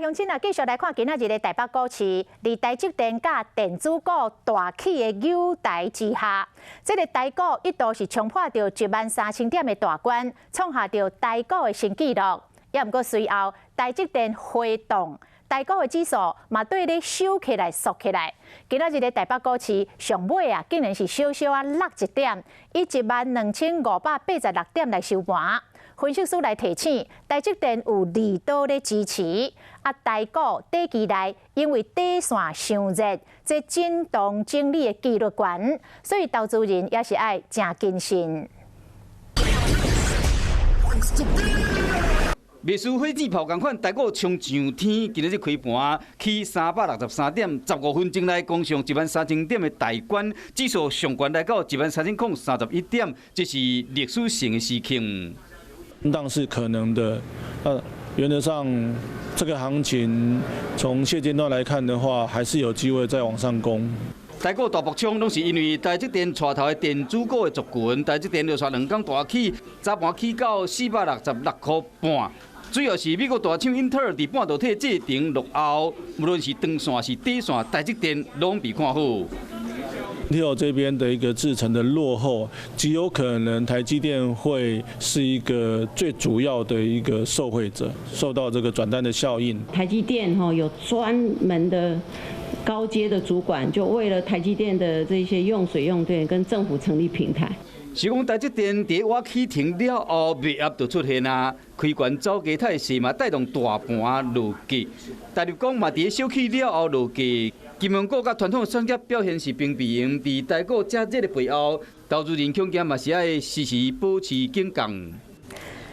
乡亲啊，继续来看今仔日的台北股市，伫台积电甲电子股大起的优台之下，这个台股一度是冲破到13000点的大关，创下到台股的新纪录。也毋过随后台积电回动，台股的指数嘛对咧收起来、缩起来。今仔日的台北股市上尾啊，竟然是小小啊落一点，以12586点来收盘。分析师来提醒，台积电有利多咧支持，啊，台股短期内因为底线伤热，这震动整理的几率悬，所以投资人也是爱正谨慎。未输火箭炮同款，台股冲上天，今日开盘起363点，15分钟内攻上13000点的大关，指数上悬来到13031点，这是历史性的事情。震荡是可能的，原则上这个行情从现阶段来看的话，还是有机会再往上攻。台股大爆冲，拢是因为台积电带头的电子股的族群，台积电连续2天大起，早盘起到466块半。最后是美国大厂英特尔伫半导体制定落后，无论是长线是短线，台积电拢被看好。Intel 这边的一个制程的落后，极有可能台积电会是一个最主要的一个受惠者，受到这个转单的效应。台积电有专门的高阶的主管，就为了台积电的这些用水用电跟政府成立平台。是讲台积电伫我起停了后，卖压就出现啊，开悬走价态势嘛，带动大盘落价。大陆讲嘛，伫小起了后落价，金融股甲传统产业表现是并并，伫台股遮热的背后，投资人恐惊嘛是爱时时保持警觉。